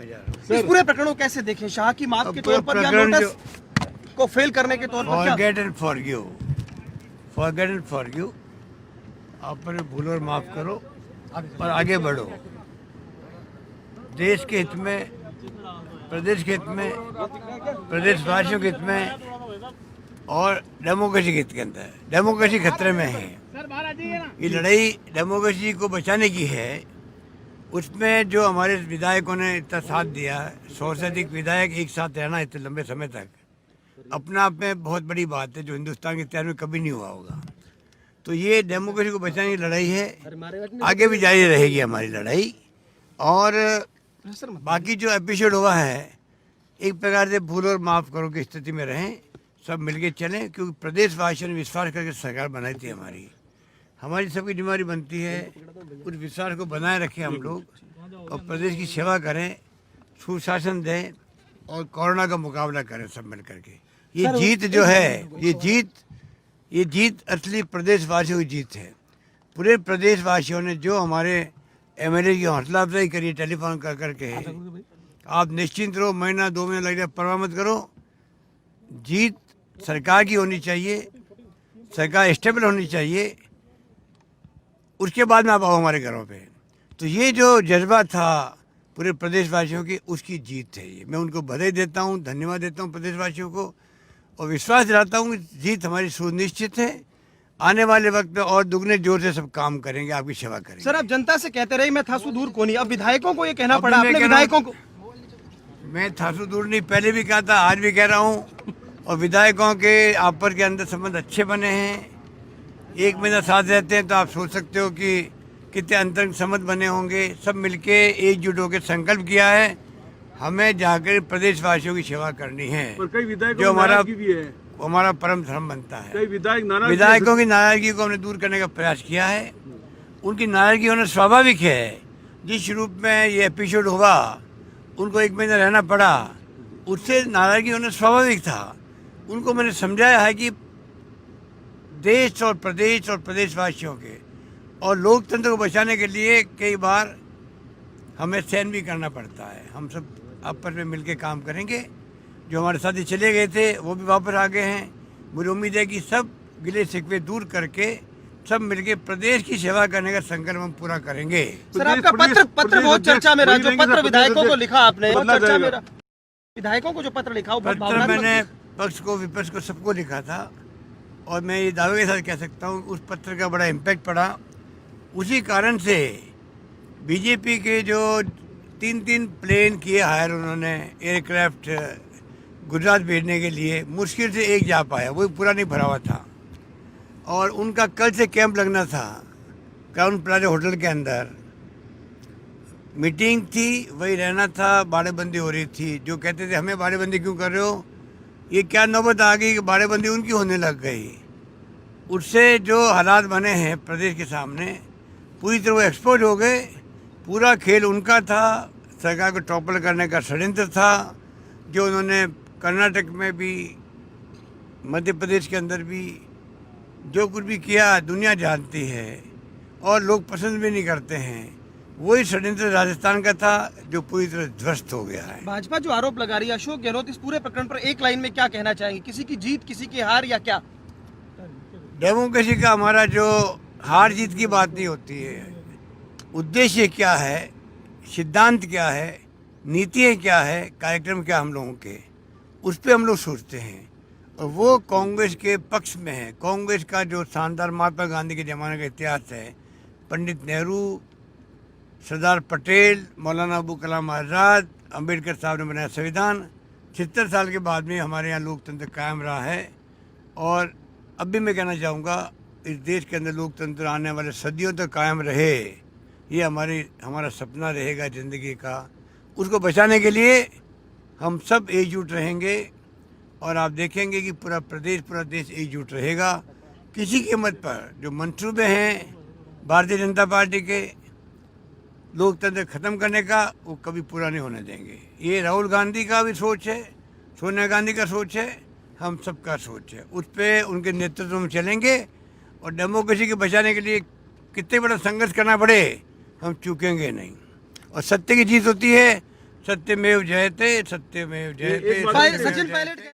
इस पूरे प्रकरण को कैसे देखें? शाह की माफ के तौर पर या लोटस को फेल करने के तौर पर? Forget and forgive, forget and forgive. आप पर भूलो और माफ करो और आगे बढ़ो। देश के हित में, प्रदेश के हित में, प्रदेशवासियों के हित में और डेमोक्रेसी के हित के अंदर। डेमोक्रेसी खतरे में है। ये लड़ाई डेमोक्रेसी को बचाने की है। उसमें जो हमारे विधायकों ने इतना साथ दिया, 100 से अधिक विधायक एक साथ रहना इतने लंबे समय तक, अपना आप में बहुत बड़ी बात है, जो हिंदुस्तान के इतिहास में कभी नहीं हुआ होगा। तो ये डेमोक्रेसी को बचाने की लड़ाई है, आगे भी जारी रहेगी हमारी लड़ाई। और बाकी जो एपिसोड हुआ है, एक प्रकार से भूल और माफ़ करो की स्थिति में रहें, सब मिलके चलें, क्योंकि प्रदेशवासियों ने विश्वास करके सरकार बनाई थी। हमारी सबकी जिम्मेदारी बनती है उस विश्वास को बनाए रखें हम लोग, और प्रदेश की सेवा करें, सुशासन दें और कोरोना का मुकाबला करें सब मिल करके। ये जीत जो है, ये जीत असली प्रदेशवासियों की जीत है। पूरे प्रदेशवासियों ने जो हमारे एमएलए की हौसला अफजाई करी टेलीफोन कर करके, आप निश्चिंत रहो, महीना 2 महीने लग जाए, परवाह मत करो। जीत सरकार की होनी चाहिए, सरकार स्टेबल होनी चाहिए, उसके बाद में आप आओ हमारे घरों पे। तो ये जो जज्बा था पूरे प्रदेशवासियों की, उसकी जीत है ये। मैं उनको बधाई देता हूँ, धन्यवाद देता हूँ प्रदेशवासियों को, और विश्वास दिलाता हूँ कि जीत हमारी सुनिश्चित है। आने वाले वक्त में और दुगने जोर से सब काम करेंगे, आपकी सेवा करेंगे। सर, आप जनता से कहते रहे मैं थासू दूर को नहीं, अब विधायकों को ये कहना पड़ा, अपने विधायकों को। मैं थासू दूर नहीं, पहले भी कहा था, आज भी कह रहा हूँ। और विधायकों के आपस के अंदर संबंध अच्छे बने हैं, एक महीना साथ रहते हैं, तो आप सोच सकते हो कि कितने अंतरंग संबंध बने होंगे। सब मिलके एकजुट होकर संकल्प किया है, हमें जाकर प्रदेशवासियों की सेवा करनी है, जो हमारा परम धर्म बनता है। विधायकों की नाराजगी को हमने दूर करने का प्रयास किया है। उनकी नाराजगी होना स्वाभाविक है। जिस रूप में ये एपिसोड हुआ, उनको 1 महीना रहना पड़ा, उससे नाराजगी होना स्वाभाविक था। उनको मैंने समझाया है कि देश और प्रदेशवासियों के और लोकतंत्र को बचाने के लिए कई बार हमें सहन भी करना पड़ता है। हम सब आपस में मिलकर काम करेंगे। जो हमारे साथी चले गए थे वो भी वापस आ गए हैं। मुझे उम्मीद है कि सब गिले शिकवे दूर करके सब मिलके प्रदेश की सेवा करने का संकल्प हम पूरा करेंगे। सर, आपका पत्र बहुत चर्चा में रहा, जो पत्र विधायकों को लिखा आपने, चर्चा में रहा। विधायकों को जो पत्र लिखा, वो पत्र मैंने पक्ष को, विपक्ष को, सबको लिखा था, और मैं ये दावे के साथ कह सकता हूँ उस पत्र का बड़ा इम्पैक्ट पड़ा। उसी कारण से बीजेपी के जो 3 प्लेन किए हायर उन्होंने एयरक्राफ्ट गुजरात भेजने के लिए, मुश्किल से एक जा पाया, वो पूरा नहीं भरा हुआ था। और उनका कल से कैंप लगना था क्राउन प्लाजा होटल के अंदर। मीटिंग थी, वही रहना था, बाड़ेबंदी हो रही थी। जो कहते थे हमें बाड़ेबंदी क्यों कर रहे हो, ये क्या नौबत आ गई कि बाड़ेबंदी उनकी होने लग गई। उससे जो हालात बने हैं प्रदेश के सामने, पूरी तरह वो एक्सपोज हो गए। पूरा खेल उनका था, सरकार को टॉपल करने का षड्यंत्र था, जो उन्होंने कर्नाटक में भी, मध्य प्रदेश के अंदर भी जो कुछ भी किया दुनिया जानती है, और लोग पसंद भी नहीं करते हैं। वही षड्यंत्र राजस्थान का था, जो पूरी तरह ध्वस्त हो गया है। भाजपा जो आरोप लगा रही है, अशोक गहलोत इस पूरे प्रकरण पर एक लाइन में क्या कहना चाहेंगे? किसी की जीत, किसी की हार, या क्या? डेमोक्रेसी का हमारा जो हार जीत की बात नहीं होती है, उद्देश्य क्या है, सिद्धांत क्या है, नीतियाँ क्या है, कार्यक्रम क्या हम लोगों के, उस पर हम लोग सोचते हैं। और वो कांग्रेस के पक्ष में है। कांग्रेस का जो शानदार महात्मा गांधी के ज़माने का इतिहास है, पंडित नेहरू, सरदार पटेल, मौलाना अबुल कलाम आज़ाद, अंबेडकर साहब ने बनाया संविधान, 76 साल के बाद में हमारे यहाँ लोकतंत्र कायम रहा है। और अब भी मैं कहना चाहूँगा, इस देश के अंदर लोकतंत्र आने वाले सदियों तक कायम रहे, ये हमारा सपना रहेगा ज़िंदगी का। उसको बचाने के लिए हम सब एकजुट रहेंगे, और आप देखेंगे कि पूरा देश एकजुट रहेगा। किसी कीमत पर जो मंसूबे हैं भारतीय जनता पार्टी के लोकतंत्र खत्म करने का, वो कभी पूरा नहीं होने देंगे। ये राहुल गांधी का भी सोच है, सोनिया गांधी का सोच है, हम सबका सोच है। उस पर उनके नेतृत्व में चलेंगे, और डेमोक्रेसी के बचाने के लिए कितने बड़ा संघर्ष करना पड़े, हम चूकेंगे नहीं। और सत्य की जीत होती है, सत्यमेव जयते, सत्यमेव जयते, एक बात- सत्यमेव सचिन जयते। पायलट